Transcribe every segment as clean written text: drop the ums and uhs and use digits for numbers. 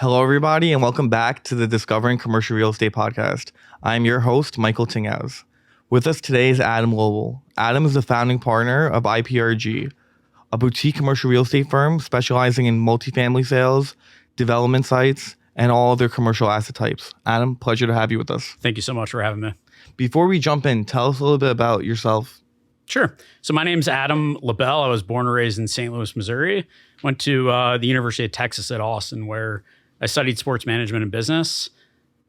Hello, everybody, and welcome back to the Discovering Commercial Real Estate podcast. I'm your host, Michael Tingaz. With us today is Adam Lobel. Adam is the founding partner of IPRG, a boutique commercial real estate firm specializing in multifamily sales, development sites, and all other commercial asset types. Adam, pleasure to have you with us. Thank you so much for having me. Before we jump in, tell us a little bit about yourself. Sure. So my name's Adam Lobel. I was born and raised in St. Louis, Missouri. Went to the University of Texas at Austin, where I studied sports management and business.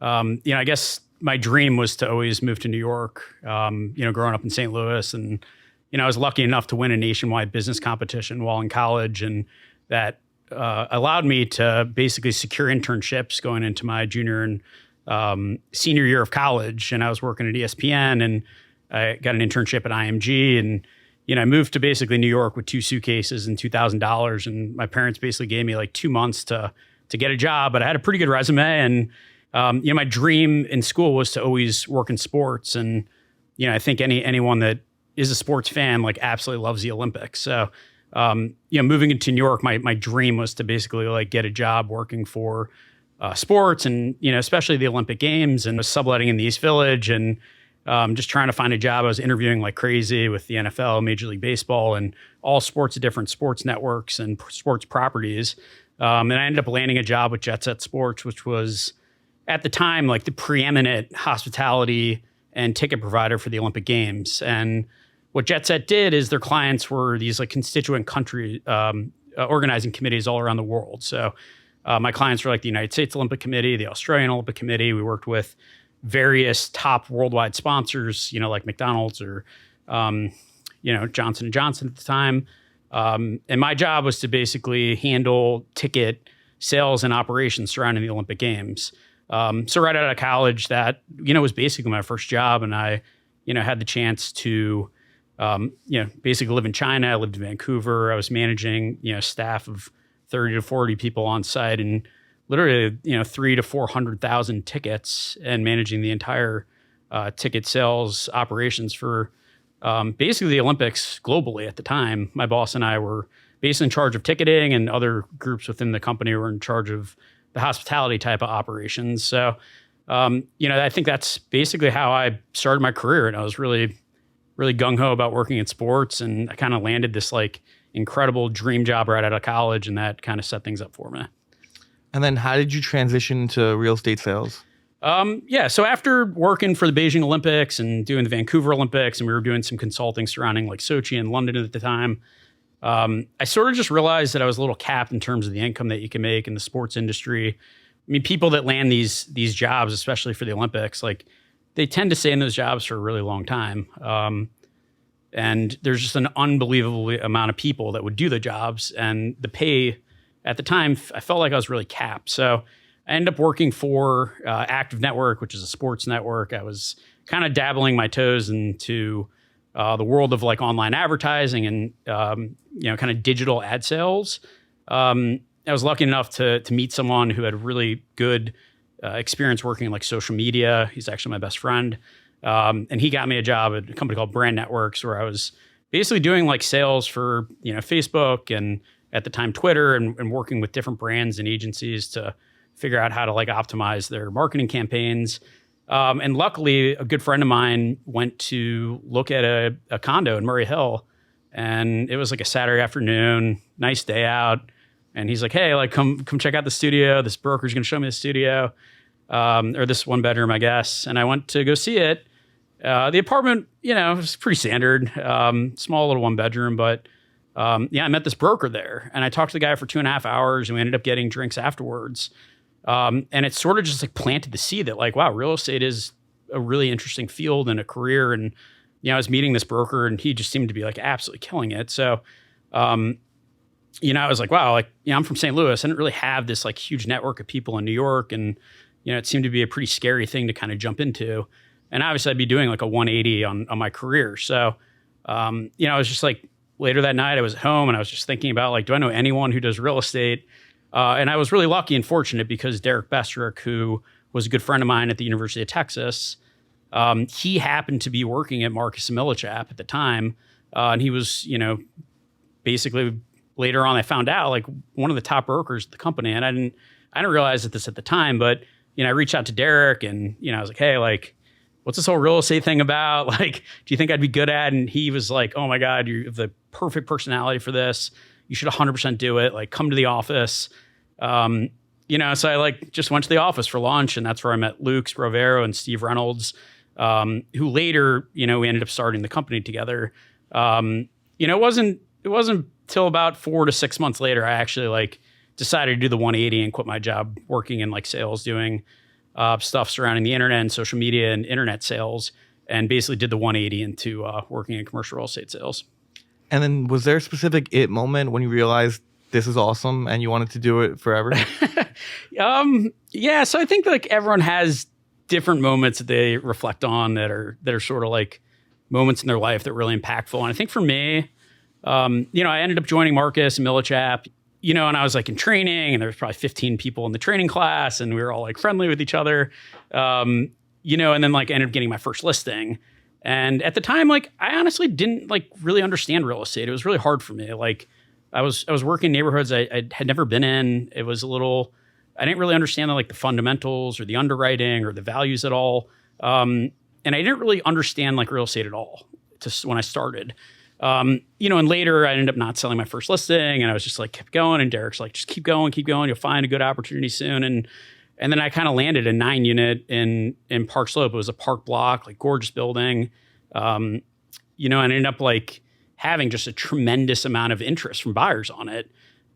I guess my dream was to always move to New York, growing up in St. Louis. And, I was lucky enough to win a nationwide business competition while in college. And that allowed me to basically secure internships going into my junior and senior year of college. And I was working at ESPN, and I got an internship at IMG. And, I moved to basically New York with 2 suitcases and $2,000. And my parents basically gave me like 2 months to get a job, but I had a pretty good resume. And, my dream in school was to always work in sports. And, I think anyone that is a sports fan, like, absolutely loves the Olympics. So, moving into New York, my dream was to basically like get a job working for sports and, especially the Olympic Games, and was subletting in the East Village and just trying to find a job. I was interviewing like crazy with the NFL, Major League Baseball, and all sorts of different sports networks and sports properties. And I ended up landing a job with Jet Set Sports, which was at the time like the preeminent hospitality and ticket provider for the Olympic Games. And what Jet Set did is their clients were these like constituent country organizing committees all around the world. So my clients were like the United States Olympic Committee, the Australian Olympic Committee. We worked with various top worldwide sponsors, like McDonald's or Johnson & Johnson at the time. And my job was to basically handle ticket sales and operations surrounding the Olympic Games. So right out of college, that, was basically my first job. And I, had the chance to, basically live in China. I lived in Vancouver. I was managing, staff of 30 to 40 people on site, and literally, 300,000 to 400,000 tickets, and managing the entire ticket sales operations for basically the Olympics globally at the time. My boss and I were basically in charge of ticketing, and other groups within the company were in charge of the hospitality type of operations. So, I think that's basically how I started my career. And I was really, really gung-ho about working in sports. And I kind of landed this like incredible dream job right out of college. And that kind of set things up for me. And then how did you transition to real estate sales? So after working for the Beijing Olympics and doing the Vancouver Olympics, and we were doing some consulting surrounding like Sochi and London at the time, I sort of just realized that I was a little capped in terms of the income that you can make in the sports industry. I mean, people that land these jobs, especially for the Olympics, like, they tend to stay in those jobs for a really long time. And there's just an unbelievable amount of people that would do the jobs, and the pay at the time, I felt like I was really capped. So I ended up working for Active Network, which is a sports network. I was kind of dabbling my toes into the world of like online advertising and, kind of digital ad sales. I was lucky enough to meet someone who had really good experience working in like social media. He's actually my best friend. And he got me a job at a company called Brand Networks, where I was basically doing like sales for, Facebook and at the time Twitter, and working with different brands and agencies to figure out how to like optimize their marketing campaigns. And luckily, a good friend of mine went to look at a condo in Murray Hill, and it was like a Saturday afternoon, nice day out. And he's like, "Hey, like come check out the studio. This broker's going to show me the studio, or this one bedroom, I guess." And I went to go see it. The apartment, was pretty standard, small little 1 bedroom, but I met this broker there, and I talked to the guy for 2.5 hours, and we ended up getting drinks afterwards. And it sort of just like planted the seed that like, wow, real estate is a really interesting field and a career. And, I was meeting this broker, and he just seemed to be like absolutely killing it. So, I was like, wow, like, I'm from St. Louis. I didn't really have this like huge network of people in New York. And, it seemed to be a pretty scary thing to kind of jump into. And obviously I'd be doing like a 180 on my career. So, I was just like, later that night I was at home, and I was just thinking about like, do I know anyone who does real estate? And I was really lucky and fortunate because Derek Bestrick, who was a good friend of mine at the University of Texas, he happened to be working at Marcus & Millichap at the time. And he was, basically later on I found out like one of the top brokers at the company. And I didn't realize this at the time, but, I reached out to Derek and, I was like, hey, like, what's this whole real estate thing about? Like, do you think I'd be good at it? And he was like, oh my God, you have the perfect personality for this. You should 100% do it. Like, come to the office. So I like just went to the office for lunch, and that's where I met Luke Sprovero and Steve Reynolds, who later, we ended up starting the company together. It wasn't till about 4 to 6 months later, I actually like decided to do the 180 and quit my job working in like sales, doing stuff surrounding the internet and social media and internet sales, and basically did the 180 into working in commercial real estate sales. And then was there a specific it moment when you realized this is awesome and you wanted to do it forever? Yeah. So I think like everyone has different moments that they reflect on that are sort of like moments in their life that are really impactful. And I think for me, I ended up joining Marcus and Millichap, and I was like in training, and there was probably 15 people in the training class, and we were all like friendly with each other, and then like ended up getting my first listing. And at the time, like I honestly didn't like really understand real estate. It was really hard for me. Like I was working in neighborhoods I had never been in. It was I didn't really understand the fundamentals or the underwriting or the values at all. And I didn't really understand like real estate at all when I started. And later I ended up not selling my first listing, and I was just like, kept going. And Derek's like, just keep going. You'll find a good opportunity soon. And then I kind of landed a 9-unit in Park Slope. It was a park block, like gorgeous building. And I ended up like having just a tremendous amount of interest from buyers on it.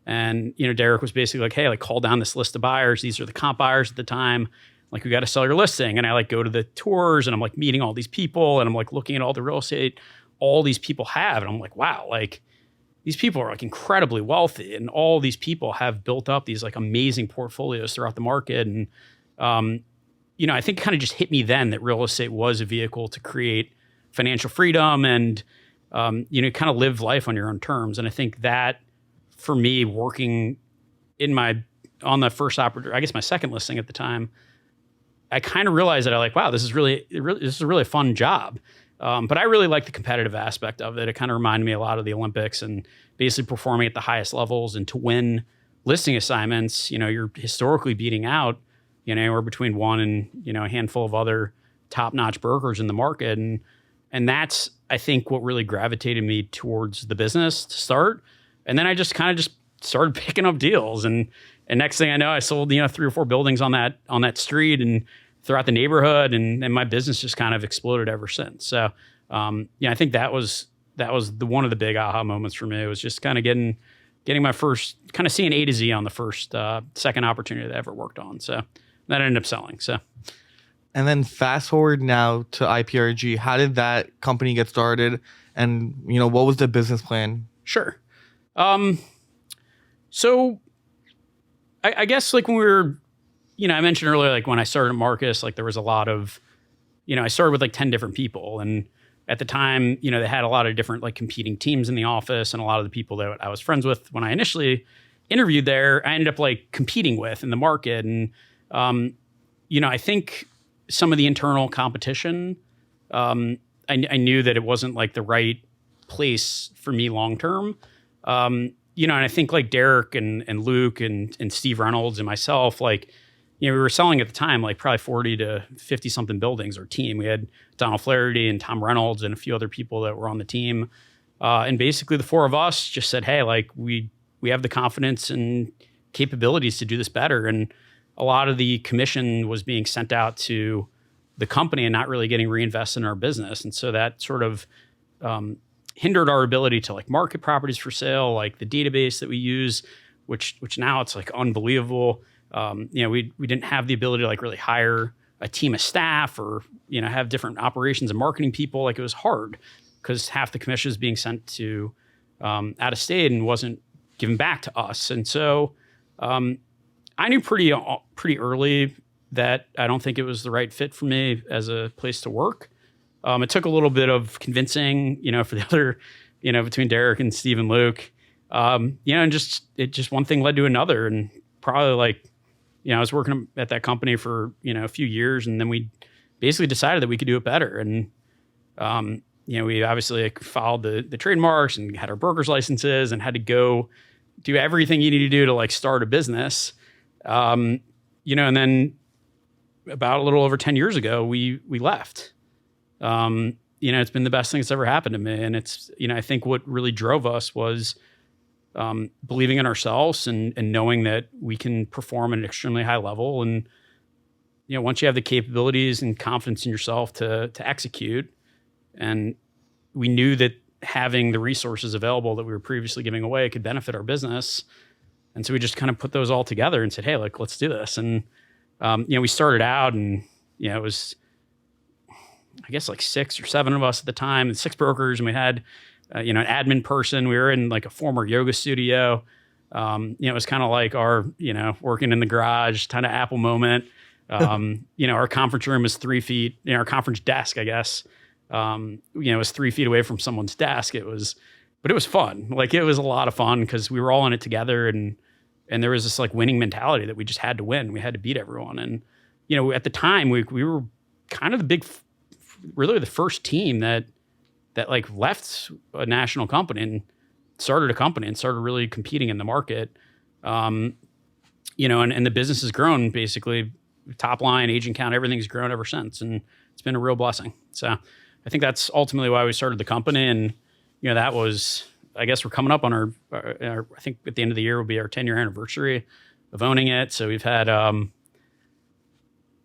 And, Derek was basically like, hey, like call down this list of buyers. These are the comp buyers at the time. Like, we got to sell your listing. And I like go to the tours, and I'm like meeting all these people, and I'm like looking at all the real estate all these people have. And I'm like, wow, like these people are like incredibly wealthy, and all these people have built up these like amazing portfolios throughout the market. And, I think it kind of just hit me then that real estate was a vehicle to create financial freedom and, kind of live life on your own terms. And I think that for me, working on the first opportunity, I guess my second listing at the time, I kind of realized that I like, wow, this is a really fun job. But I really like the competitive aspect of it. It kind of reminded me a lot of the Olympics and basically performing at the highest levels. And to win listing assignments, you're historically beating out, or between one and, a handful of other top-notch brokers in the market. And that's, I think, what really gravitated me towards the business to start. And then I just started picking up deals. And next thing I know, I sold, 3 or 4 buildings on that street and throughout the neighborhood, and my business just kind of exploded ever since. So, I think that was one of the big aha moments for me. It was just kind of getting my first, kind of seeing A to Z on the first, second opportunity that I ever worked on. So that ended up selling. So, and then fast forward now to IPRG. How did that company get started? And, what was the business plan? Sure. So I guess like when we were, I mentioned earlier, like when I started at Marcus, like there was a lot of, I started with like 10 different people. And at the time, they had a lot of different like competing teams in the office, and a lot of the people that I was friends with when I initially interviewed there, I ended up like competing with in the market. And, I think some of the internal competition, I knew that it wasn't like the right place for me long-term. And I think like Derek and Luke and Steve Reynolds and myself, like, we were selling at the time, like probably 40 to 50 something buildings, our team. We had Donald Flaherty and Tom Reynolds and a few other people that were on the team. And basically the 4 of us just said, hey, like we have the confidence and capabilities to do this better. And a lot of the commission was being sent out to the company and not really getting reinvested in our business. And so that sort of hindered our ability to like market properties for sale, like the database that we use, which now it's like unbelievable. We didn't have the ability to like really hire a team of staff or, have different operations and marketing people. Like it was hard because half the commission is being sent to out of state and wasn't given back to us. And so I knew pretty early that I don't think it was the right fit for me as a place to work. It took a little bit of convincing, for the other, between Derek and Steve and Luke, and just one thing led to another. And probably like, I was working at that company for, a few years, and then we basically decided that we could do it better. And, we obviously like filed the trademarks and had our broker's licenses and had to go do everything you need to do to like start a business. And then about a little over 10 years ago, we left. It's been the best thing that's ever happened to me. And it's, I think what really drove us was believing in ourselves and knowing that we can perform at an extremely high level. And, once you have the capabilities and confidence in yourself to execute, and we knew that having the resources available that we were previously giving away could benefit our business. And so we just kind of put those all together and said, hey, let's do this. And, we started out and, it was, I guess 6 or 7 of us at the time, and 6 brokers. And we had, an admin person. We were in a former yoga studio. It was kind of like our, working in the garage kind of Apple moment. Our conference room was 3 feet, our conference desk, I guess, was 3 feet away from someone's desk. But it was fun. It was a lot of fun because we were all in it together, and there was this winning mentality that we just had to win. We had to beat everyone. And, at the time we were kind of really the first team that left a national company and started a company and started really competing in the market. And the business has grown basically. Top line, agent count, everything's grown ever since. And it's been a real blessing. So I think that's ultimately why we started the company. And, that was, I guess we're coming up on our I think at the end of the year will be our 10-year anniversary of owning it. So we've had,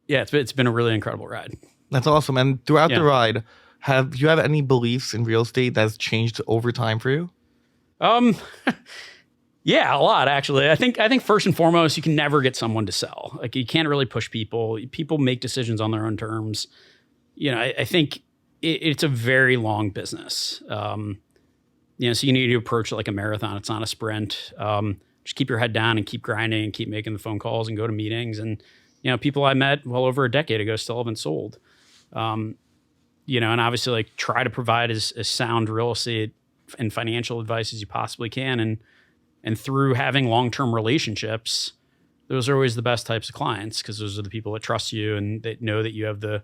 it's been a really incredible ride. That's awesome. And throughout the ride, have you have any beliefs in real estate that's changed over time for you? Yeah, a lot actually. I think first and foremost, you can never get someone to sell. You can't really push people. People make decisions on their own terms. I think it's a very long business. So you need to approach it like a marathon. It's not a sprint. Just keep your head down and keep grinding and keep making the phone calls and go to meetings. And, people I met well over a decade ago still haven't sold. And obviously try to provide as sound real estate and financial advice as you possibly can. And through having long-term relationships, those are always the best types of clients because those are the people that trust you and that know that you have the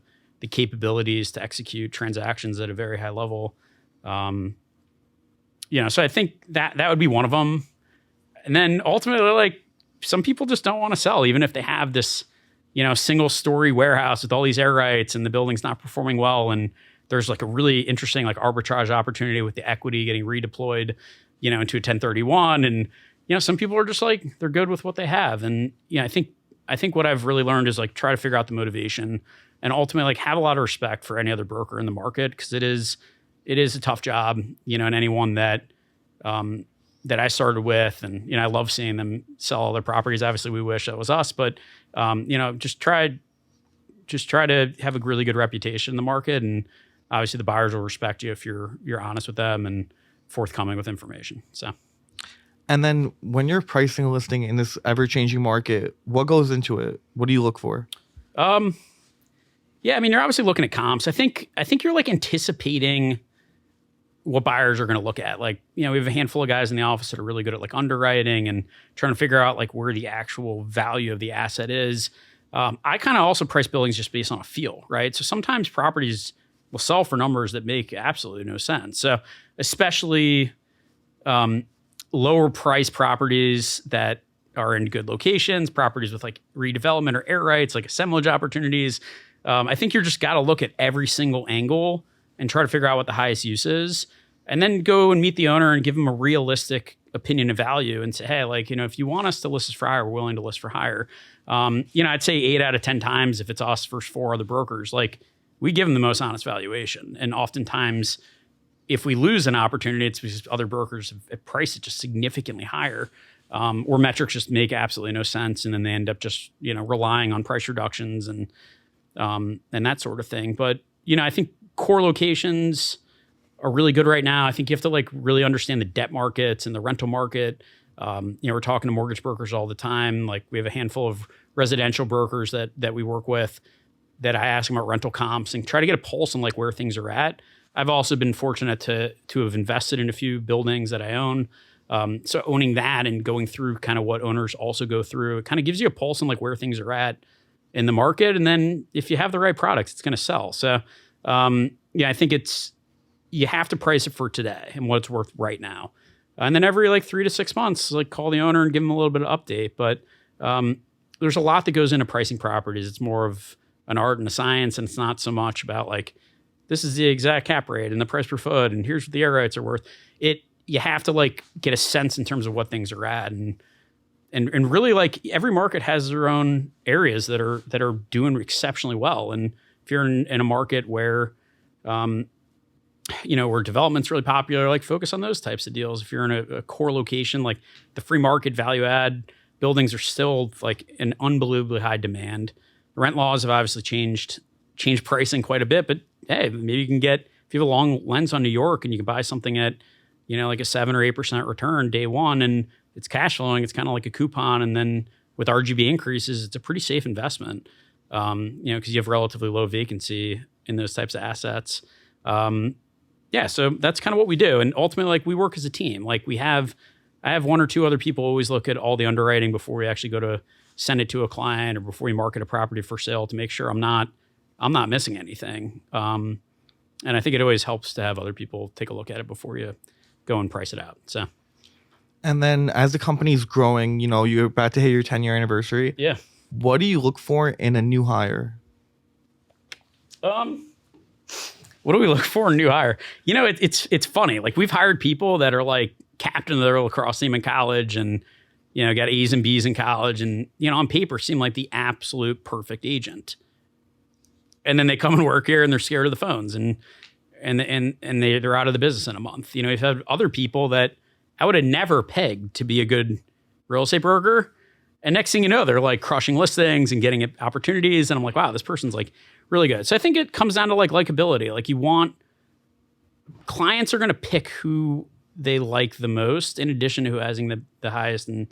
capabilities to execute transactions at a very high level. So I think that would be one of them. And then ultimately, some people just don't want to sell, even if they have this, single-story warehouse with all these air rights and the building's not performing well. And there's a really interesting arbitrage opportunity with the equity getting redeployed, into a 1031. And, some people are just they're good with what they have. And, I think what I've really learned is try to figure out the motivation and ultimately have a lot of respect for any other broker in the market. Cause it is a tough job, and anyone that I started with, and, I love seeing them sell all their properties. Obviously we wish that was us, but, just try to have a really good reputation in the market. And obviously the buyers will respect you if you're honest with them and forthcoming with information. So, and then when you're pricing a listing in this ever-changing market, what goes into it? What do you look for? You're obviously looking at comps. I think you're anticipating what buyers are going to look at. We have a handful of guys in the office that are really good at underwriting and trying to figure out where the actual value of the asset is. I kind of also price buildings just based on a feel, right? So sometimes properties will sell for numbers that make absolutely no sense. So especially lower price properties that are in good locations, properties with redevelopment or air rights, assemblage opportunities. I think you're just got to look at every single angle and try to figure out what the highest use is, and then go and meet the owner and give them a realistic opinion of value and say, hey, if you want us to list this for higher, we're willing to list for higher. I'd say 8 out of 10 times, if it's us versus 4 other brokers, we give them the most honest valuation. And oftentimes, if we lose an opportunity, it's because other brokers have priced it just significantly higher, or metrics just make absolutely no sense. And then they end up just, relying on price reductions and that sort of thing. But, I think core locations are really good right now. I think you have to really understand the debt markets and the rental market. We're talking to mortgage brokers all the time. We have a handful of residential brokers that we work with that I ask them about rental comps and try to get a pulse on where things are at. I've also been fortunate to have invested in a few buildings that I own. So owning that and going through kind of what owners also go through, it kind of gives you a pulse on where things are at in the market. And then if you have the right products, it's going to sell. So I think you have to price it for today and what it's worth right now. And then every 3 to 6 months, call the owner and give them a little bit of update. But there's a lot that goes into pricing properties. It's more of an art and a science, and it's not so much about like, this is the exact cap rate and the price per foot, and here's what the air rights are worth. You have to like get a sense in terms of what things are at, and really like every market has their own areas that are doing exceptionally well. And if you're in a market where, where development's really popular, like focus on those types of deals. If you're in a core location, like the free market value add buildings are still like an unbelievably high demand. The rent laws have obviously changed pricing quite a bit, but hey, maybe you can get, if you have a long lens on New York and you can buy something at, like a 7 or 8% return day one, and it's cash flowing, it's kind of like a coupon. And then with RGB increases, it's a pretty safe investment, because you have relatively low vacancy in those types of assets. So that's kind of what we do. And ultimately, like we work as a team. Like I have one or two other people always look at all the underwriting before we actually go to send it to a client or before we market a property for sale to make sure I'm not missing anything. And I think it always helps to have other people take a look at it before you go and price it out. So. And then as the company's growing, you're about to hit your 10-year anniversary. Yeah. What do you look for in a new hire? What do we look for in a new hire? It's funny. Like we've hired people that are like captain of their lacrosse team in college and, got A's and B's in college and, on paper seem like the absolute perfect agent. And then they come and work here and they're scared of the phones and they're out of the business in a month. We've had other people that I would have never pegged to be a good real estate broker. And next thing you know, they're like crushing listings and getting opportunities. And I'm like, wow, this person's like really good. So I think it comes down to like likability. Like clients are going to pick who they like the most, in addition to who has the highest and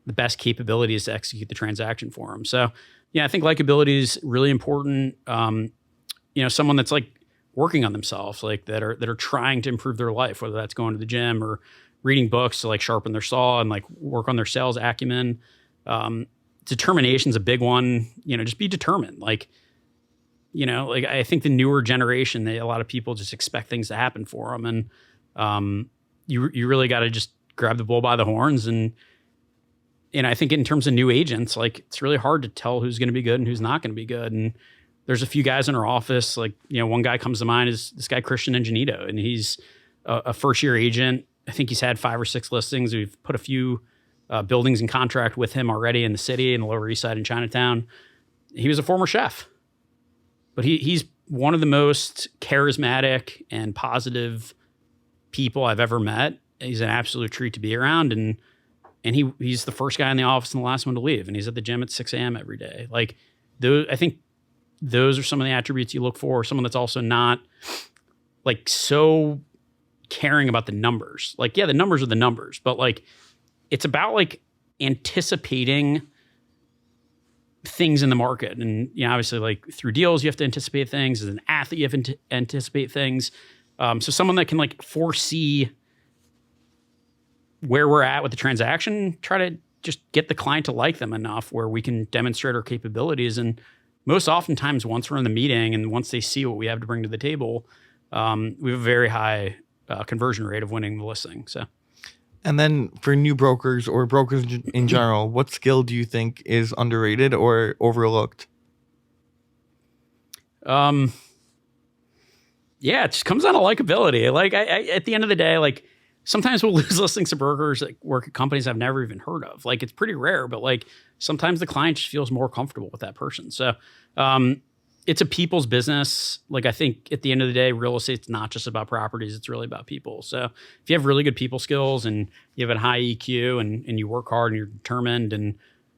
the best capabilities to execute the transaction for them. So yeah, I think likability is really important. Someone that's like working on themselves, like that are trying to improve their life, whether that's going to the gym or reading books to like sharpen their saw and like work on their sales acumen. Determination's a big one. Just be determined. Like I think the newer generation, a lot of people just expect things to happen for them, and you really got to just grab the bull by the horns. And I think in terms of new agents, like it's really hard to tell who's going to be good and who's not going to be good. And there's a few guys in our office, like one guy comes to mind is this guy Christian Ingenito, and he's a first year agent. I think he's had 5 or 6 listings. We've put a few buildings in contract with him already in the city, in the Lower East Side in Chinatown. He was a former chef, but he's one of the most charismatic and positive people I've ever met. He's an absolute treat to be around, and he's the first guy in the office and the last one to leave, and he's at the gym at 6 a.m. every day. Like I think those are some of the attributes you look for. Someone that's also not like so caring about the numbers. Like, yeah, the numbers are the numbers, but like it's about like anticipating things in the market. And obviously like through deals, you have to anticipate things. As an athlete, you have to anticipate things. So someone that can like foresee where we're at with the transaction, try to just get the client to like them enough where we can demonstrate our capabilities. And most oftentimes once we're in the meeting and once they see what we have to bring to the table, we have a very high conversion rate of winning the listing. So, and then for new brokers or brokers in general, what skill do you think is underrated or overlooked? Yeah, it just comes down to likability. Like I at the end of the day, like sometimes we'll lose listings to brokers that work at companies I've never even heard of. Like it's pretty rare, but like sometimes the client just feels more comfortable with that person. So it's a people's business. Like I think at the end of the day, real estate's not just about properties. It's really about people. So if you have really good people skills and you have a high EQ and you work hard and you're determined and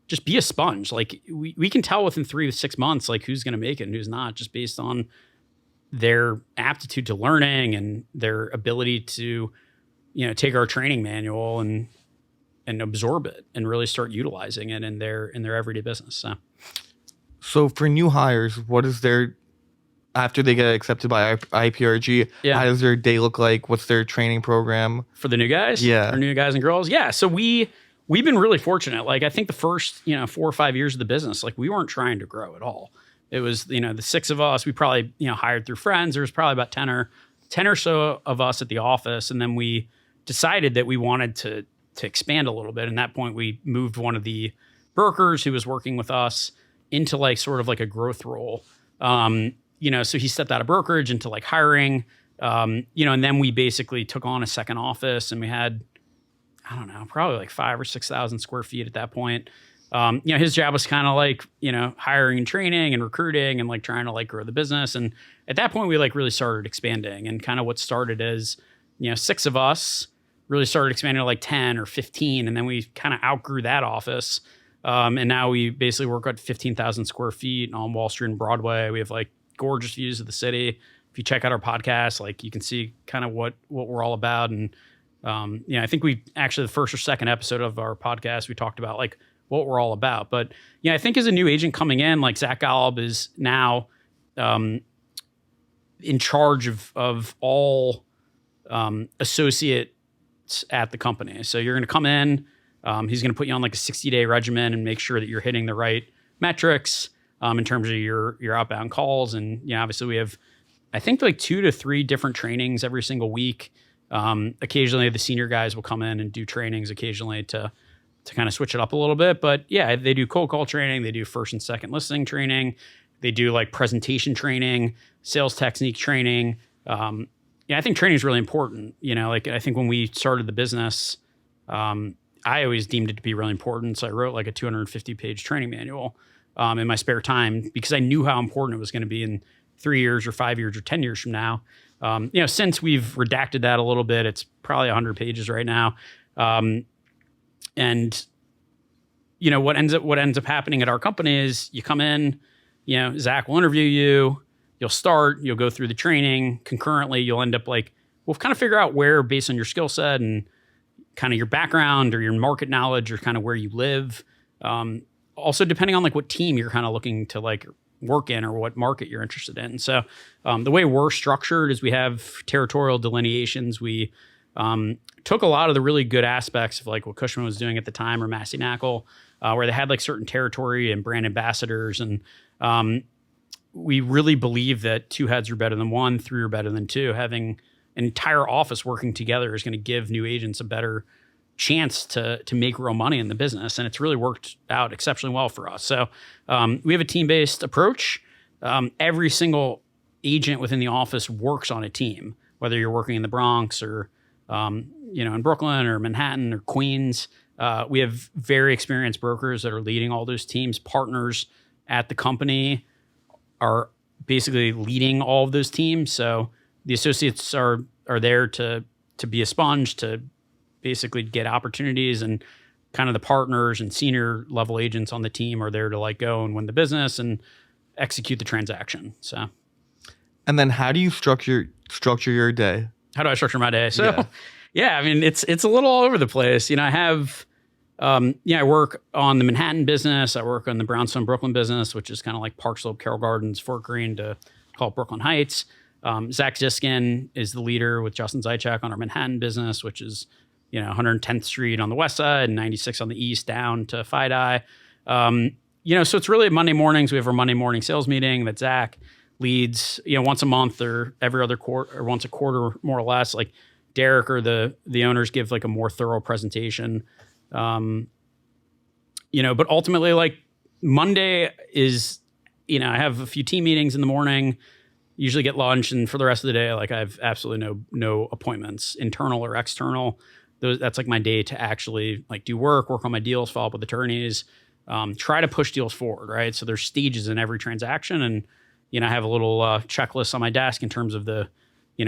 just be a sponge. Like we can tell within 3 to 6 months, like who's going to make it and who's not, just based on their aptitude to learning and their ability to, take our training manual and absorb it and really start utilizing it in their everyday business. So for new hires, what is their, after they get accepted by IPRG, how does their day look like? What's their training program? For the new guys? Yeah. For new guys and girls? Yeah. So we've been really fortunate. Like I think the first, 4 or 5 years of the business, like we weren't trying to grow at all. It was, the 6 of us, we probably, hired through friends. There was probably about 10 or so of us at the office. And then we decided that we wanted to expand a little bit. And at that point, we moved one of the brokers who was working with us into like sort of like a growth role. So he stepped out of brokerage into like hiring, and then we basically took on a second office, and we had, I don't know, probably like 5,000 or 6,000 square feet at that point. His job was kind of like, hiring and training and recruiting and like trying to like grow the business. And at that point we like really started expanding, and kind of what started as, 6 of us really started expanding to like 10 or 15. And then we kind of outgrew that office. And now we basically work at 15,000 square feet on Wall Street and Broadway. We have like gorgeous views of the city. If you check out our podcast, like you can see kind of what we're all about. And, I think we actually, the first or second episode of our podcast, we talked about like what we're all about. But I think as a new agent coming in, like Zach Golub is now in charge of all associates at the company. So you're going to come in, he's going to put you on like a 60-day regimen and make sure that you're hitting the right metrics in terms of your outbound calls. And obviously we have, I think, like 2 to 3 different trainings every single week. Occasionally the senior guys will come in and do trainings occasionally to kind of switch it up a little bit. But yeah, they do cold call training. They do first and second listing training. They do like presentation training, sales technique training. I think training is really important. I think when we started the business, I always deemed it to be really important. So I wrote like a 250-page training manual in my spare time because I knew how important it was going to be in 3 years or 5 years or 10 years from now. Since we've redacted that a little bit, it's probably 100 pages right now. What ends up happening at our company is you come in, Zach will interview you, you'll start, you'll go through the training concurrently. You'll end up like, we'll kind of figure out where, based on your skill set and kind of your background or your market knowledge or kind of where you live. Also depending on like what team you're kind of looking to like work in or what market you're interested in. So the way we're structured is we have territorial delineations. We took a lot of the really good aspects of like what Cushman was doing at the time or Massey Knakkel, where they had like certain territory and brand ambassadors. And we really believe that 2 heads are better than 1, 3 are better than 2. Having an entire office working together is going to give new agents a better chance to make real money in the business. And it's really worked out exceptionally well for us. So we have a team-based approach. Every single agent within the office works on a team, whether you're working in the Bronx or in Brooklyn or Manhattan or Queens. We have very experienced brokers that are leading all those teams. Partners at the company are basically leading all of those teams. So the associates are there to be a sponge, to basically get opportunities, and kind of the partners and senior level agents on the team are there to like go and win the business and execute the transaction. So, and then how do you structure your day? How do I structure my day? So, I mean, it's a little all over the place. I have, I work on the Manhattan business. I work on the Brownstone Brooklyn business, which is kind of like Park Slope, Carroll Gardens, Fort Greene to call it Brooklyn Heights. Zach Ziskin is the leader with Justin Zychak on our Manhattan business, which is, 110th Street on the west side and 96 on the east down to FiDi. So it's really Monday mornings. We have our Monday morning sales meeting that Zach leads, once a month or every other quarter or once a quarter, more or less. Like Derek or the owners give like a more thorough presentation. But ultimately like Monday is, I have a few team meetings in the morning, usually get lunch, and for the rest of the day, like I have absolutely no appointments, internal or external. That's like my day to actually like do work on my deals, follow up with attorneys, try to push deals forward, right? So there's stages in every transaction, and I have a little checklist on my desk in terms of the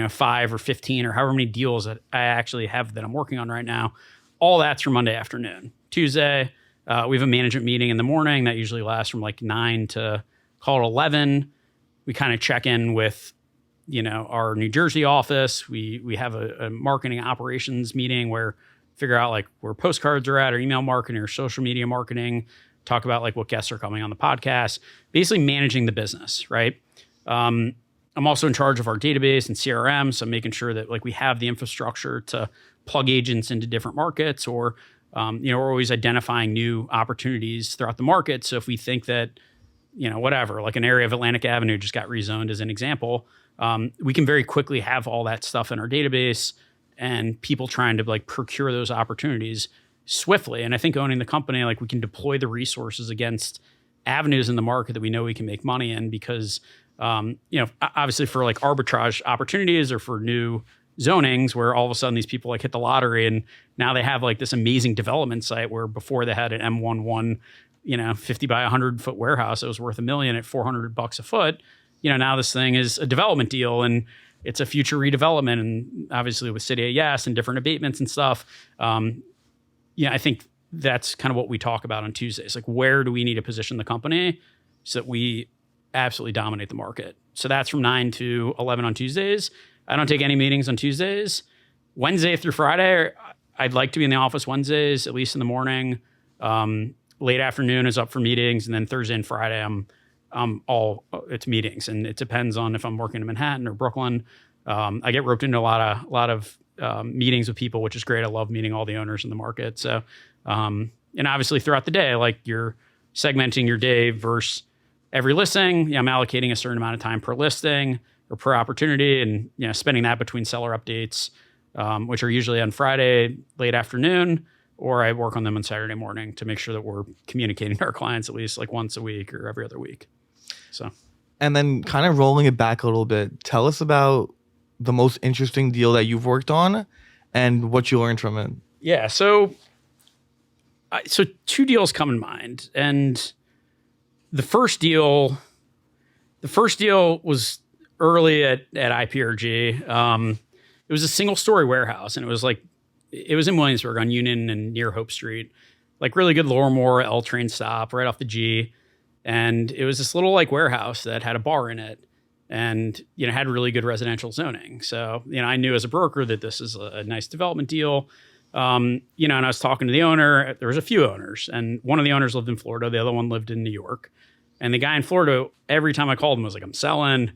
5 or 15 or however many deals that I actually have that I'm working on right now. All that's for Monday afternoon. Tuesday, we have a management meeting in the morning that usually lasts from like 9 to call it 11. We kind of check in with our New Jersey office. We have a marketing operations meeting where figure out like where postcards are at, or email marketing or social media marketing, talk about like what guests are coming on the podcast, basically managing the business, right? I'm also in charge of our database and CRM. So making sure that like we have the infrastructure to plug agents into different markets, or, we're always identifying new opportunities throughout the market. So if we think that, whatever, like an area of Atlantic Avenue just got rezoned as an example, we can very quickly have all that stuff in our database, and people trying to like procure those opportunities swiftly. And I think owning the company, like we can deploy the resources against avenues in the market that we know we can make money in because, obviously for like arbitrage opportunities or for new zonings where all of a sudden these people like hit the lottery and now they have like this amazing development site where before they had an M11, 50 by 100 foot warehouse that was worth $1 million at $400 a foot. Now this thing is a development deal and it's a future redevelopment. And obviously with City Yes and different abatements and stuff. I think that's kind of what we talk about on Tuesdays. Like, where do we need to position the company so that we absolutely dominate the market? So that's from 9 to 11 on Tuesdays. I don't take any meetings on Tuesdays. Wednesday through Friday, I'd like to be in the office Wednesdays, at least in the morning. Late afternoon is up for meetings. And then Thursday and Friday, it's meetings. And it depends on if I'm working in Manhattan or Brooklyn. I get roped into a lot of meetings with people, which is great. I love meeting all the owners in the market. So, and obviously throughout the day, like you're segmenting your day versus every listing. I'm allocating a certain amount of time per listing or per opportunity and, spending that between seller updates, which are usually on Friday, late afternoon, or I work on them on Saturday morning to make sure that we're communicating to our clients at least like once a week or every other week. So, and then kind of rolling it back a little bit, tell us about the most interesting deal that you've worked on and what you learned from it. Yeah. So two deals come in mind. And the first deal was early at IPRG. It was a single story warehouse and it was in Williamsburg on Union and near Hope Street, like really good Lower Moore L train stop right off the G. And it was this little like warehouse that had a bar in it and, had really good residential zoning. So, I knew as a broker that this is a nice development deal. And I was talking to the owner. There was a few owners and one of the owners lived in Florida. The other one lived in New York. And the guy in Florida, every time I called him was like, I'm selling.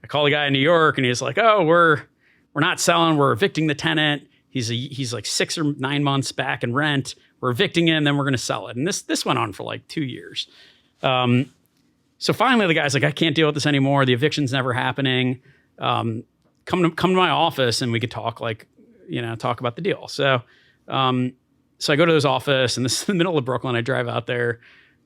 I call the guy in New York and he's like, oh, we're not selling. We're evicting the tenant. He's like 6 or 9 months back in rent. We're evicting him, then we're going to sell it. And this went on for like 2 years. So finally the guy's like, I can't deal with this anymore. The eviction's never happening. Come to my office and we could talk talk about the deal. So I go to his office and this is in the middle of Brooklyn. I drive out there.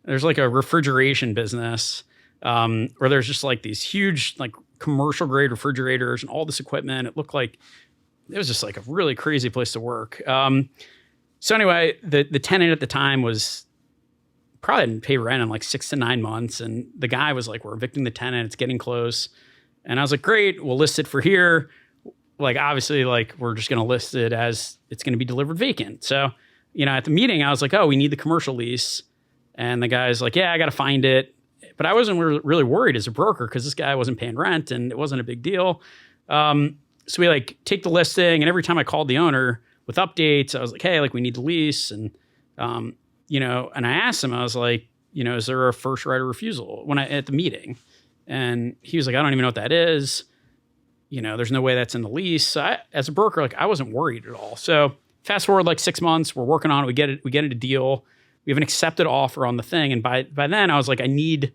There's like a refrigeration business where there's just like these huge like commercial grade refrigerators and all this equipment. It looked like it was just like a really crazy place to work. So anyway, the tenant at the time was probably didn't pay rent in like 6 to 9 months. And the guy was like, we're evicting the tenant. It's getting close. And I was like, great, we'll list it for here. Like, obviously, like we're just going to list it as it's going to be delivered vacant. So, at the meeting, I was like, oh, we need the commercial lease. And the guy's like, yeah, I got to find it. But I wasn't really worried as a broker because this guy wasn't paying rent and it wasn't a big deal. So we like take the listing and every time I called the owner with updates, I was like, hey, like we need the lease. And, and I asked him, I was like, is there a first right of refusal at the meeting? And he was like, I don't even know what that is. There's no way that's in the lease. So as a broker, like I wasn't worried at all. So fast forward like 6 months, we're working on it. We get it a deal. We have an accepted offer on the thing. And by then I was like, I need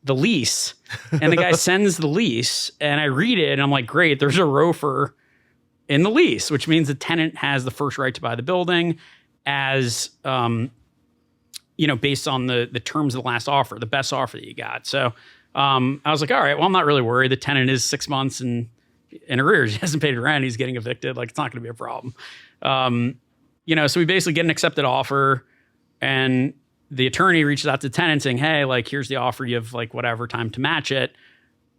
the lease. And the guy sends the lease and I read it and I'm like, great, there's a ROFR in the lease, which means the tenant has the first right to buy the building as, based on the terms of the last offer, the best offer that you got. So I was like, all right, well, I'm not really worried. The tenant is 6 months in arrears. He hasn't paid rent. He's getting evicted. Like, it's not going to be a problem. So we basically get an accepted offer and the attorney reaches out to the tenant saying, hey, like, here's the offer. You have like whatever time to match it.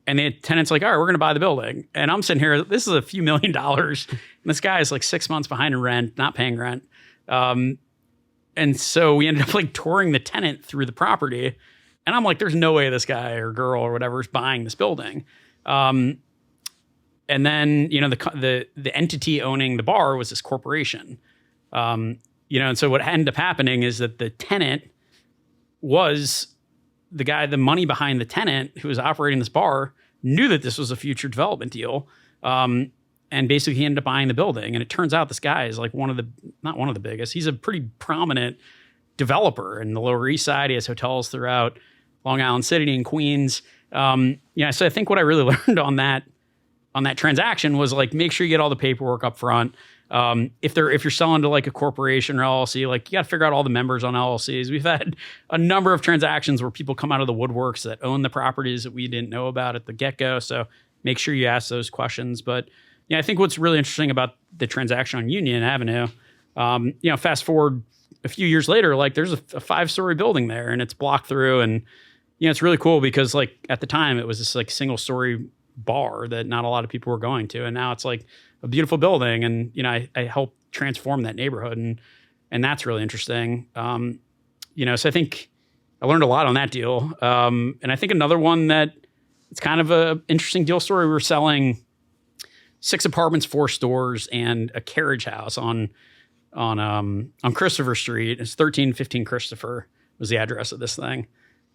And the tenant's like, all right, we're going to buy the building. And I'm sitting here, this is a few $1 million. And this guy is like 6 months behind in rent, not paying rent. And so we ended up like touring the tenant through the property. And I'm like, there's no way this guy or girl or whatever is buying this building. And then, the entity owning the bar was this corporation. And so what ended up happening is that the tenant was the guy, the money behind the tenant who was operating this bar knew that this was a future development deal. And basically he ended up buying the building. And it turns out this guy is like not one of the biggest. He's a pretty prominent developer in the Lower East Side. He has hotels throughout Long Island City and Queens. So I think what I really learned on that transaction was like, make sure you get all the paperwork up front. If you're selling to like a corporation or LLC, like you got to figure out all the members on LLCs. We've had a number of transactions where people come out of the woodworks that own the properties that we didn't know about at the get-go. So make sure you ask those questions. But I think what's really interesting about the transaction on Union Avenue, fast forward a few years later, like there's a 5-story building there and it's blocked through, and it's really cool because like at the time it was this like single-story bar that not a lot of people were going to, and now it's like a beautiful building, and I helped transform that neighborhood, and that's really interesting. So I think I learned a lot on that deal, and I think another one that it's kind of a interesting deal story. We were selling 6 apartments, 4 stores, and a carriage house on Christopher Street. It's 1315 Christopher was the address of this thing.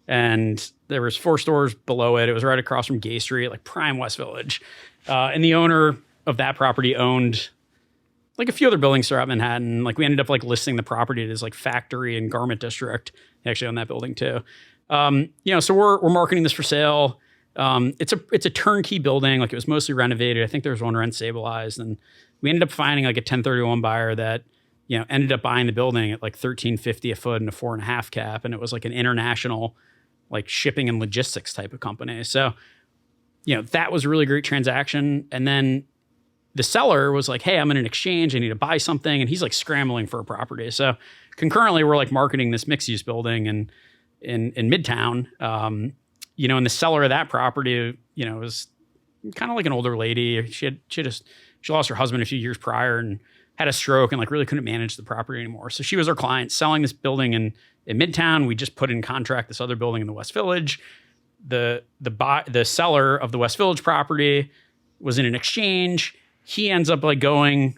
And there was 4 stores below it. It was right across from Gay Street, like prime West Village. And the owner of that property owned like a few other buildings throughout Manhattan. Like we ended up like listing the property as like factory and garment district. They actually own that building too. So we're marketing this for sale. It's a turnkey building. Like it was mostly renovated. I think there was one rent stabilized, and we ended up finding like a 1031 buyer that ended up buying the building at like $13.50 a foot and a 4.5 cap, and it was like an international like shipping and logistics type of company. So that was a really great transaction. And then the seller was like, "Hey, I'm in an exchange. I need to buy something," and he's like scrambling for a property. So concurrently, we're like marketing this mixed use building in Midtown. And the seller of that property, was kind of like an older lady. She lost her husband a few years prior and had a stroke and like really couldn't manage the property anymore. So she was our client selling this building in Midtown. We just put in contract this other building in the West Village. The seller of the West Village property was in an exchange. He ends up like going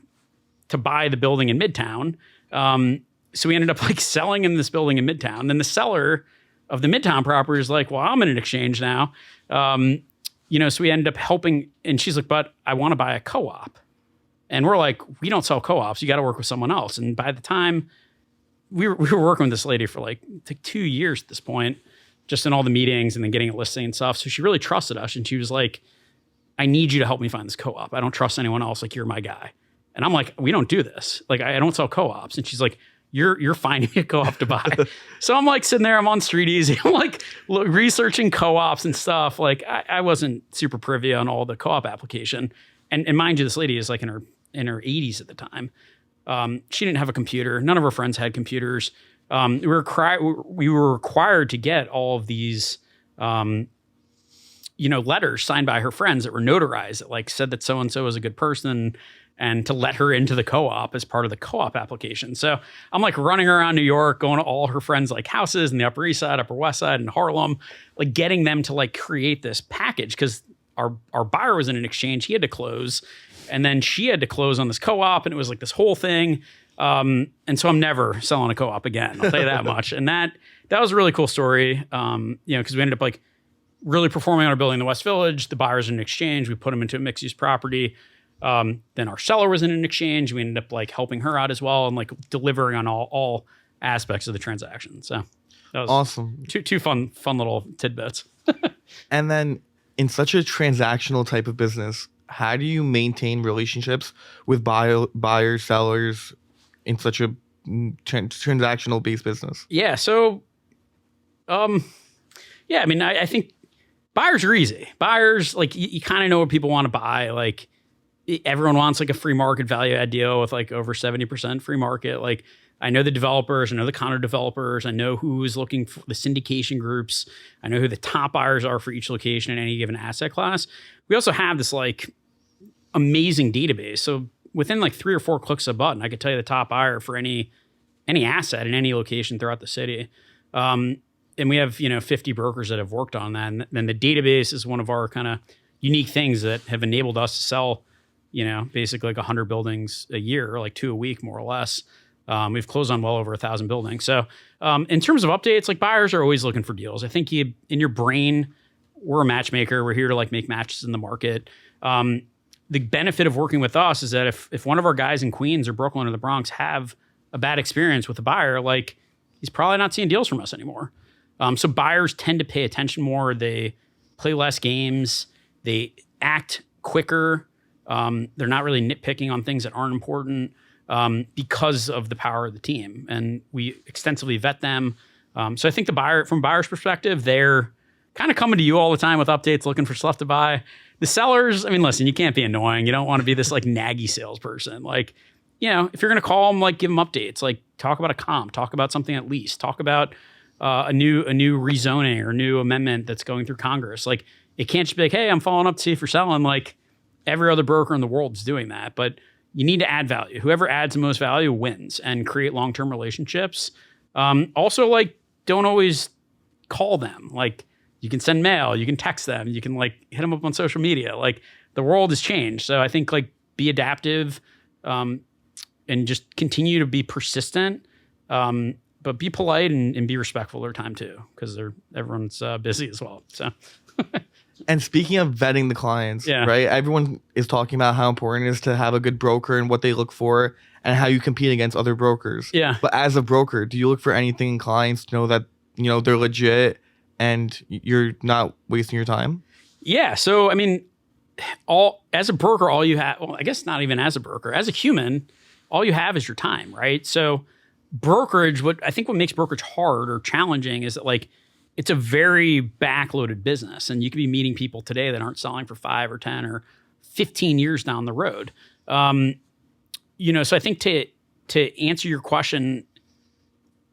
to buy the building in Midtown. So we ended up like selling in this building in Midtown. Then the seller of the Midtown property is like, "Well, I'm in an exchange now." So we ended up helping, and she's like, "But I want to buy a co-op." And we're like, "We don't sell co-ops. You got to work with someone else." And by the time we were working with this lady for like 2 years at this point, just in all the meetings and then getting it listing and stuff. So she really trusted us. And she was like, "I need you to help me find this co-op. I don't trust anyone else. Like, you're my guy." And I'm like, "We don't do this. Like, I don't sell co-ops." And she's like, You're finding me a co-op to buy." So I'm like sitting there, I'm on Street Easy. I'm like researching co-ops and stuff. Like I wasn't super privy on all the co-op application. And mind you, this lady is like in her 80s at the time. She didn't have a computer. None of her friends had computers. We were required to get all of these, letters signed by her friends that were notarized that like said that so-and-so was a good person, and to let her into the co-op as part of the co-op application. So I'm like running around New York, going to all her friends' like houses in the Upper East Side, Upper West Side, and Harlem, like getting them to like create this package, because our buyer was in an exchange. He had to close, and then she had to close on this co-op, and it was like this whole thing. And so I'm never selling a co-op again. I'll tell you that much. And that was a really cool story. Because we ended up like really performing on our building in the West Village. The buyer's in an exchange. We put them into a mixed use property. Then our seller was in an exchange. We ended up like helping her out as well and like delivering on all aspects of the transaction. So that was awesome. Two fun little tidbits. And then in such a transactional type of business, how do you maintain relationships with buyers, sellers in such a transactional based business? Yeah. So, I think buyers are easy. Buyers, like you kind of know what people want to buy. Like everyone wants like a free market value add deal with like over 70% free market. Like I know the developers, I know the condo developers, I know who's looking for the syndication groups. I know who the top buyers are for each location in any given asset class. We also have this like amazing database. So within like 3 or 4 clicks of a button, I could tell you the top buyer for any asset in any location throughout the city. And we have, 50 brokers that have worked on that. And then the database is one of our kind of unique things that have enabled us to sell, basically like 100 buildings a year, or like 2 a week, more or less. We've closed on well over 1,000 buildings. So in terms of updates, like buyers are always looking for deals. I think in your brain, we're a matchmaker. We're here to like make matches in the market. The benefit of working with us is that if one of our guys in Queens or Brooklyn or the Bronx have a bad experience with a buyer, like he's probably not seeing deals from us anymore. So buyers tend to pay attention more. They play less games. They act quicker. They're not really nitpicking on things that aren't important because of the power of the team. And we extensively vet them. So I think from buyer's perspective, they're kind of coming to you all the time with updates, looking for stuff to buy. The sellers, I mean, listen, you can't be annoying. You don't want to be this like naggy salesperson. Like, if you're going to call them, like give them updates, like talk about a comp, talk about something at least, talk about a new rezoning or new amendment that's going through Congress. Like it can't just be like, hey, I'm following up to see if you're selling. Like every other broker in the world is doing that, but you need to add value. Whoever adds the most value wins and create long-term relationships. Also, like don't always call them. Like you can send mail, you can text them, you can like hit them up on social media. Like the world has changed. So I think like be adaptive and just continue to be persistent. But be polite and be respectful of their time too, because everyone's busy as well. So, and speaking of vetting the clients, right? Everyone is talking about how important it is to have a good broker and what they look for and how you compete against other brokers. Yeah. But as a broker, do you look for anything in clients to know that they're legit and you're not wasting your time? Yeah. So I mean, as a broker, all you have. Well, I guess not even as a broker, as a human, all you have is your time, right? So. Brokerage, what makes brokerage hard or challenging is that like it's a very backloaded business, and you could be meeting people today that aren't selling for 5 or 10 or 15 years down the road. So I think to answer your question,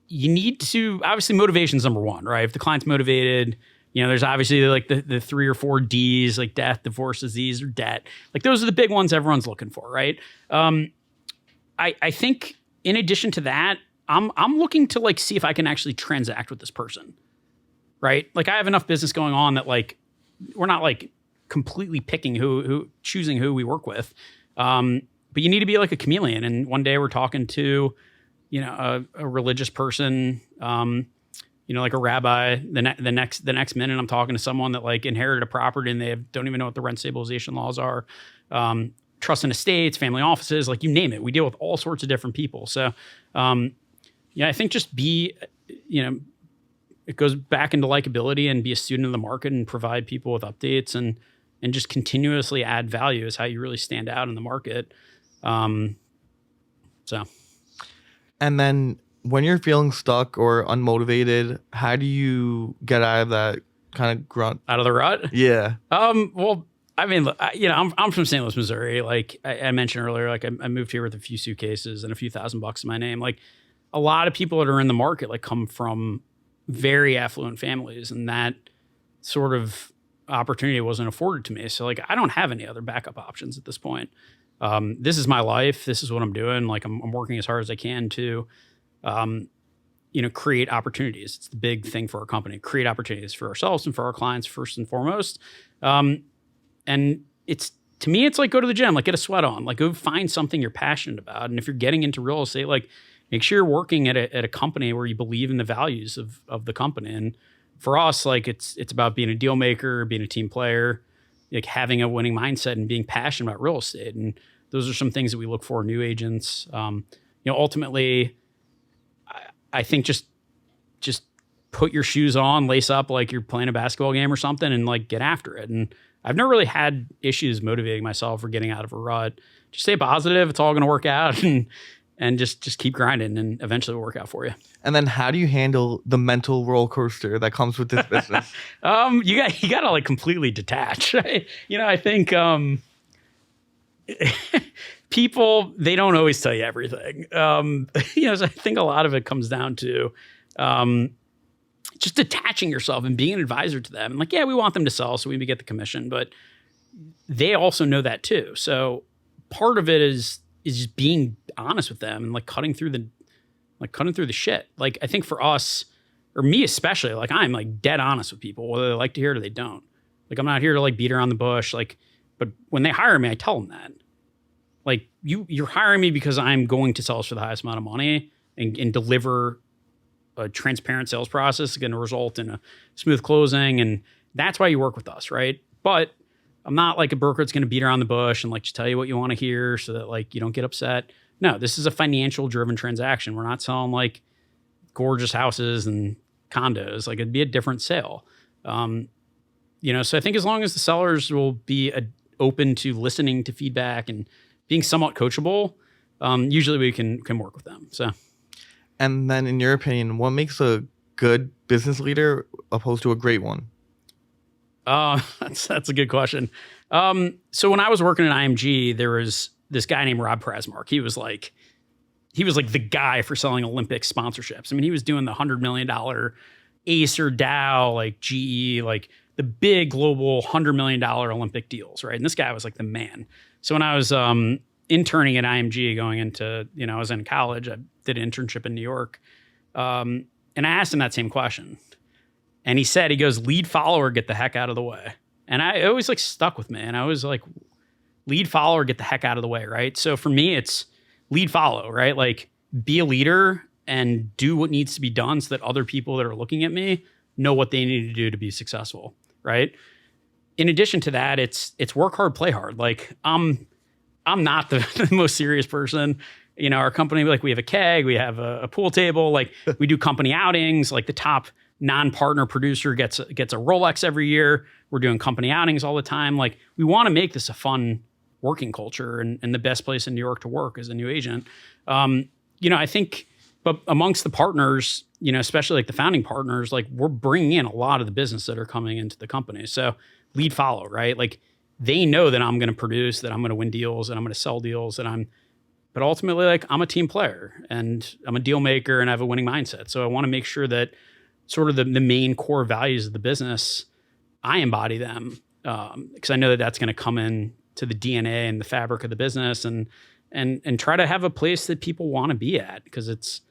you need to obviously motivation is number one, right? If the client's motivated, there's obviously like the 3 or 4 Ds, like death, divorce, disease, or debt. Like those are the big ones everyone's looking for, right? I think in addition to that, I'm looking to like see if I can actually transact with this person, right? Like I have enough business going on that like we're not like completely picking choosing who we work with, but you need to be like a chameleon. And one day we're talking to, a religious person, like a rabbi. The next minute I'm talking to someone that like inherited a property and they don't even know what the rent stabilization laws are. Trust and estates, family offices, like you name it. We deal with all sorts of different people. So, I think just it goes back into likability and be a student of the market and provide people with updates and just continuously add value is how you really stand out in the market. And then when you're feeling stuck or unmotivated, how do you get out of that kind of grunt? Out of the rut? Yeah. Well, I mean, I'm from St. Louis, Missouri. Like I mentioned earlier, like I moved here with a few suitcases and a few $1,000 in my name. Like a lot of people that are in the market, like come from very affluent families, and that sort of opportunity wasn't afforded to me. So like, I don't have any other backup options at this point. This is my life. This is what I'm doing. Like I'm working as hard as I can to, create opportunities. It's the big thing for our company, create opportunities for ourselves and for our clients first and foremost. And to me, it's like go to the gym, like get a sweat on, like go find something you're passionate about. And if you're getting into real estate, like make sure you're working at a company where you believe in the values of the company. And for us, like it's about being a deal maker, being a team player, like having a winning mindset and being passionate about real estate. And those are some things that we look for in new agents. Ultimately, I think just put your shoes on, lace up like you're playing a basketball game or something, and like get after it. And I've never really had issues motivating myself or getting out of a rut. Just stay positive. It's all going to work out, and just keep grinding, and eventually it'll work out for you. And then how do you handle the mental roller coaster that comes with this business? You got to like completely detach. Right? I think people, they don't always tell you everything. So I think a lot of it comes down to just detaching yourself and being an advisor to them. And like, yeah, we want them to sell so we get the commission, but they also know that too. So part of it is just being honest with them and like cutting through the shit. Like I think for us, or me especially, like I'm like dead honest with people, whether they like to hear it or they don't. Like I'm not here to like beat around the bush. Like, but when they hire me, I tell them that. Like you're hiring me because I'm going to sell us for the highest amount of money and deliver a transparent sales process is going to result in a smooth closing. And that's why you work with us, right? But I'm not like a broker that's going to beat around the bush and like just tell you what you want to hear so that like you don't get upset. No, this is a financial driven transaction. We're not selling like gorgeous houses and condos. Like it'd be a different sale. So I think as long as the sellers will be open to listening to feedback and being somewhat coachable, usually we can work with them. So, And then in your opinion, what makes a good business leader opposed to a great one? That's a good question. So when I was working at IMG, there was this guy named Rob Prasmark. He was like the guy for selling Olympic sponsorships. I mean, he was doing the $100 million Acer, Dow, like GE, like the big global $100 million Olympic deals, right? And this guy was like the man. So when I was interning at IMG, going into, I was in college, I did an internship in New York, and I asked him that same question. And he goes, lead follower, get the heck out of the way. And it always like stuck with me. And I was like, lead follower, get the heck out of the way, right? So for me, it's lead follow, right? Like be a leader and do what needs to be done so that other people that are looking at me know what they need to do to be successful, right? In addition to that, it's work hard, play hard. Like I'm not the most serious person. Our company, like we have a keg, we have a pool table, like we do company outings, like the top non-partner producer gets a Rolex every year. We're doing company outings all the time. Like we want to make this a fun working culture and the best place in New York to work as a new agent. I think, but amongst the partners, especially like the founding partners, like we're bringing in a lot of the business that are coming into the company. So lead follow, right? Like they know that I'm going to produce, that I'm going to win deals, and I'm going to sell deals, but ultimately, like I'm a team player and I'm a deal maker and I have a winning mindset. So I want to make sure that sort of the main core values of the business, I embody them because I know that that's going to come in to the DNA and the fabric of the business and try to have a place that people want to be at, because it's,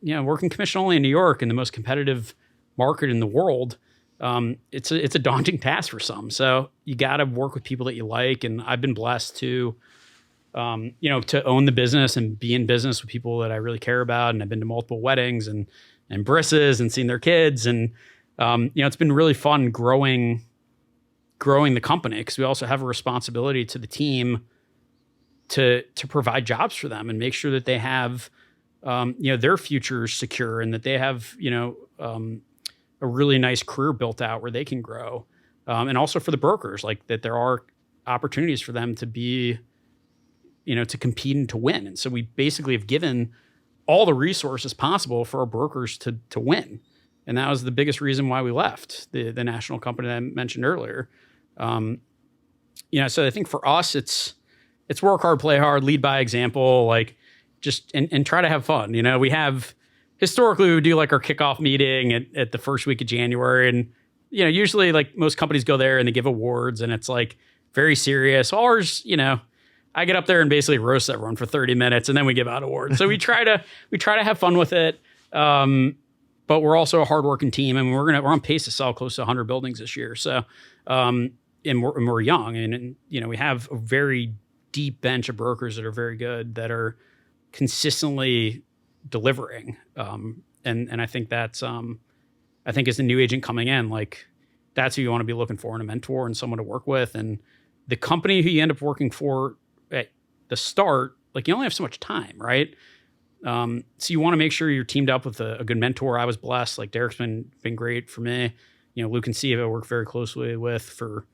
working commission only in New York and the most competitive market in the world. It's a daunting task for some. So you got to work with people that you like. And I've been blessed to own the business and be in business with people that I really care about. And I've been to multiple weddings and brisses and seen their kids. And, it's been really fun growing the company, because we also have a responsibility to the team to provide jobs for them and make sure that they have, their future secure and that they have, a really nice career built out where they can grow. And also for the brokers, like that there are opportunities for them to be, to compete and to win. And so we basically have given all the resources possible for our brokers to win. And that was the biggest reason why we left the national company that I mentioned earlier. So I think for us, it's work hard, play hard, lead by example, like just, and try to have fun. We have, historically we would do like our kickoff meeting at the first week of January. And, usually like most companies go there and they give awards and it's like very serious. Ours, I get up there and basically roast everyone for 30 minutes and then we give out awards. So we try to have fun with it. But we're also a hardworking team, and we're on pace to sell close to 100 buildings this year. So, and we're young, and we have a very deep bench of brokers that are very good, that are consistently delivering. And I think that's, I think as a new agent coming in, like that's who you want to be looking for in a mentor and someone to work with. And the company who you end up working for at the start, like you only have so much time, right? So you want to make sure you're teamed up with a good mentor. I was blessed. Like Derek's been great for me. Luke and Steve I work very closely with for,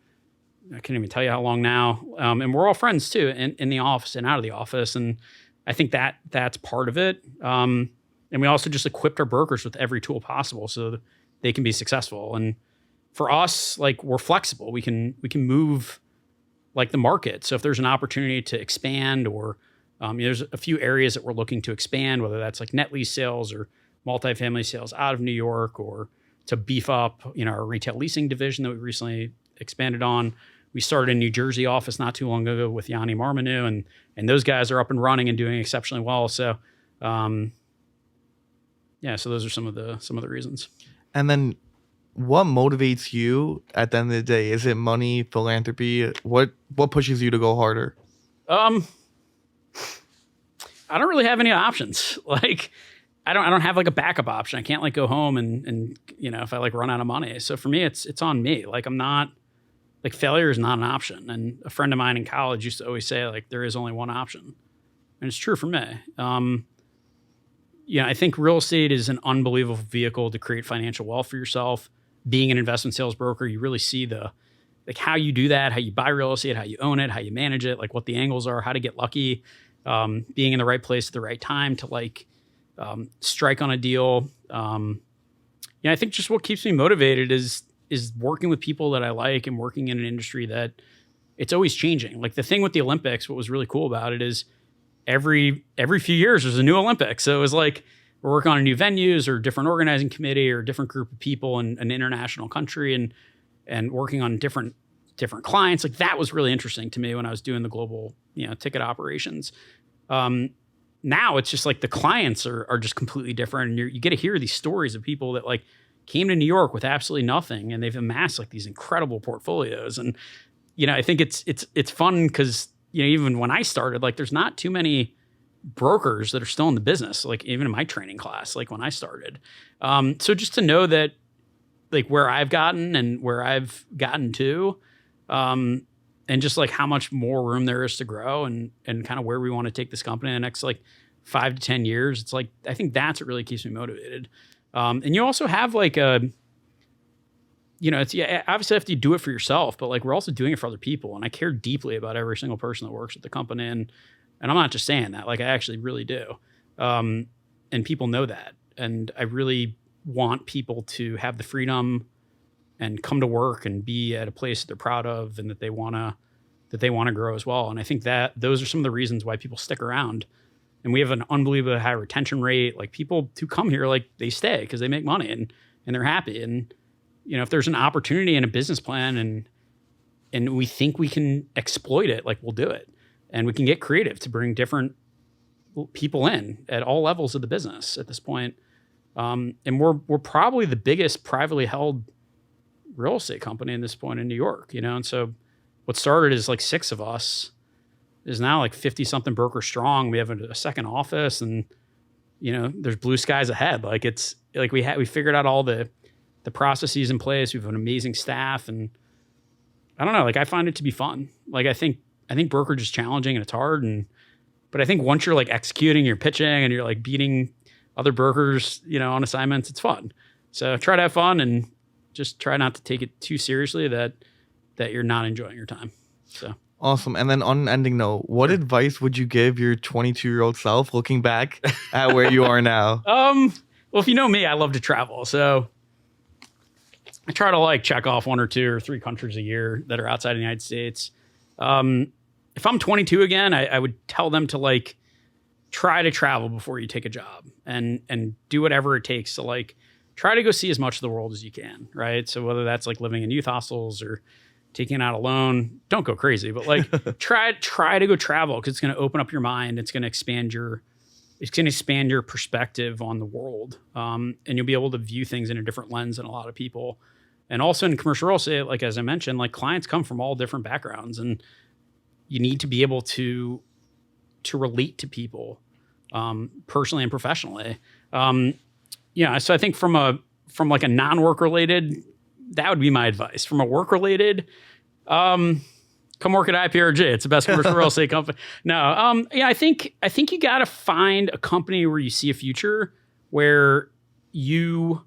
I can't even tell you how long now. And we're all friends too, in the office and out of the office. And I think that's part of it. And we also just equipped our brokers with every tool possible so that they can be successful. And for us, like we're flexible. We can move like the market. So if there's an opportunity to expand or there's a few areas that we're looking to expand, whether that's like net lease sales or multifamily sales out of New York, or to beef up, our retail leasing division that we recently expanded on. We started a New Jersey office not too long ago with Yanni Marmanu, and those guys are up and running and doing exceptionally well. So, so those are some of the reasons. And then what motivates you at the end of the day? Is it money, philanthropy? What pushes you to go harder? I don't really have any options. Like, I don't have like a backup option. I can't like go home and if I like run out of money. So for me, it's on me. Like I'm not, like failure is not an option. And a friend of mine in college used to always say like there is only one option, and it's true for me. I think real estate is an unbelievable vehicle to create financial wealth for yourself. Being an investment sales broker, you really see the how you do that, how you buy real estate, how you own it, how you manage it, like what the angles are, how to get lucky, being in the right place at the right time to like strike on a deal. I think just what keeps me motivated is working with people that I like and working in an industry that it's always changing. Like the thing with the Olympics, what was really cool about it is every few years there's a new Olympics. So it was like we're working on new venues or different organizing committee or different group of people in an international country and working on different clients. Like that was really interesting to me when I was doing the global, ticket operations. Now it's just like the clients are just completely different. And you get to hear these stories of people that like came to New York with absolutely nothing and they've amassed like these incredible portfolios. And, I think it's fun because, even when I started, like there's not too many brokers that are still in the business, like even in my training class, like when I started. So just to know that like where I've gotten and where I've gotten to, and just like how much more room there is to grow and kind of where we want to take this company in the next like 5 to 10 years. It's like, I think that's what really keeps me motivated. And you also have like obviously after you do it for yourself, but like we're also doing it for other people. And I care deeply about every single person that works at the company. And I'm not just saying that, like I actually really do. And people know that. And I really want people to have the freedom and come to work and be at a place that they're proud of and that they want to grow as well. And I think that those are some of the reasons why people stick around. And we have an unbelievably high retention rate. Like people who come here, like they stay because they make money and they're happy. And, if there's an opportunity and a business plan and we think we can exploit it, like we'll do it. And we can get creative to bring different people in at all levels of the business at this point. And we're probably the biggest privately held real estate company in this point in New York, and so what started as like 6 of us is now like 50 something brokers strong. We have a second office and, there's blue skies ahead. Like it's like we figured out all the processes in place. We have an amazing staff and I don't know, like I find it to be fun. Like I think brokerage is challenging and it's hard. But I think once you're like executing, you're pitching and you're like beating other brokers, on assignments, it's fun. So try to have fun and just try not to take it too seriously that you're not enjoying your time. So awesome. And then on an ending note, what advice would you give your 22-year-old self looking back at where you are now? Well, if you know me, I love to travel. So I try to like check off 1 or 2 or 3 countries a year that are outside of the United States. If I'm 22 again, I would tell them to like try to travel before you take a job and do whatever it takes to like try to go see as much of the world as you can, right? So whether that's like living in youth hostels or taking out a loan, don't go crazy, but like try to go travel because it's going to open up your mind. It's going to expand your perspective on the world. And you'll be able to view things in a different lens than a lot of people. And also in commercial real estate, like as I mentioned, like clients come from all different backgrounds and you need to be able to relate to people personally and professionally. So I think from like a non-work related, that would be my advice. From a work related, come work at IPRG. It's the best commercial real estate company. No, I think you got to find a company where you see a future, where you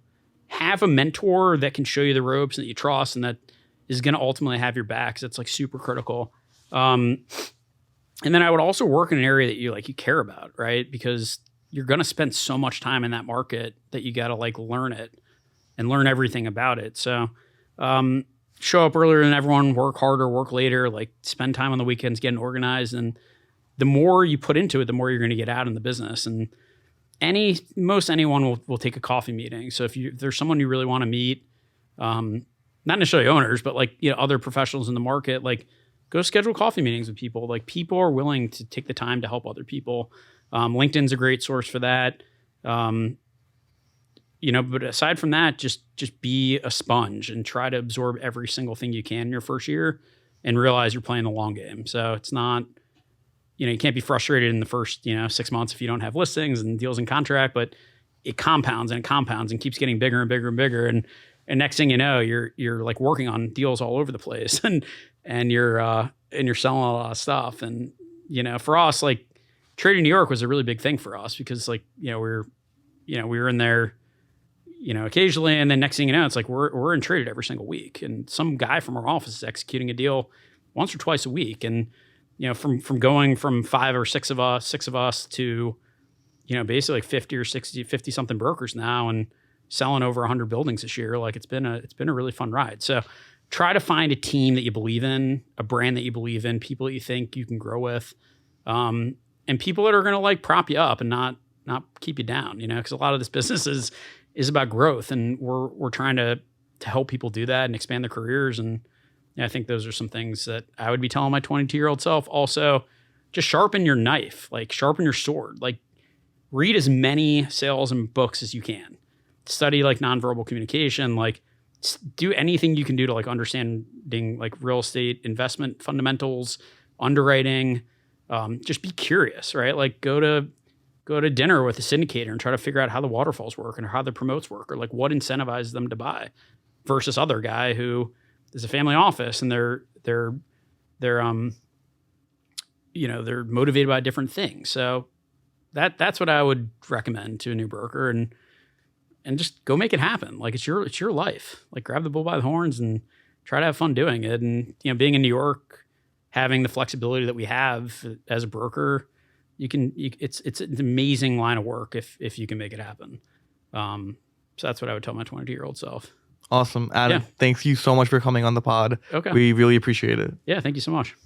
have a mentor that can show you the ropes and that you trust and that is going to ultimately have your back. 'Cause it's like super critical. And then I would also work in an area that you care about, right? Because you're going to spend so much time in that market that you got to like learn it and learn everything about it. So, show up earlier than everyone, work harder, work later, like spend time on the weekends getting organized. And the more you put into it, the more you're going to get out in the business. And most anyone will take a coffee meeting. So if there's someone you really want to meet, not necessarily owners, but like, other professionals in the market, like go schedule coffee meetings with people. Like people are willing to take the time to help other people. LinkedIn's a great source for that. But aside from that, just be a sponge and try to absorb every single thing you can in your first year and realize you're playing the long game. So it's not, you can't be frustrated in the first, 6 months if you don't have listings and deals in contract, but it compounds and keeps getting bigger and bigger and bigger. And next thing you know, you're like working on deals all over the place and you're selling a lot of stuff. And, for us, like trading New York was a really big thing for us because like, we were in there, occasionally, and then next thing you know, it's like we're in traded every single week, and some guy from our office is executing a deal once or twice a week, and from going from 5 or 6 of us to basically like 50 or 60, 50 something brokers now, and selling over 100 buildings this year. Like it's been a really fun ride. So try to find a team that you believe in, a brand that you believe in, people that you think you can grow with, and people that are going to like prop you up and not keep you down. Because a lot of this business is about growth, and we're trying to help people do that and expand their careers. And I think those are some things that I would be telling my 22-year-old self. Also, just sharpen your knife, like sharpen your sword, like read as many sales and books as you can, study like nonverbal communication, like do anything you can do to like understanding like real estate investment fundamentals, underwriting. Just be curious, right? Like go to dinner with a syndicator and try to figure out how the waterfalls work and how the promotes work, or like what incentivizes them to buy versus other guy who is a family office and they're motivated by different things. So that's what I would recommend to a new broker, and just go make it happen. Like it's your life. Like grab the bull by the horns and try to have fun doing it. And being in New York, having the flexibility that we have as a broker, it's an amazing line of work if you can make it happen. So that's what I would tell my 22-year-old self. Awesome. Adam, Yeah. Thanks you so much for coming on the pod. Okay. We really appreciate it. Yeah, thank you so much.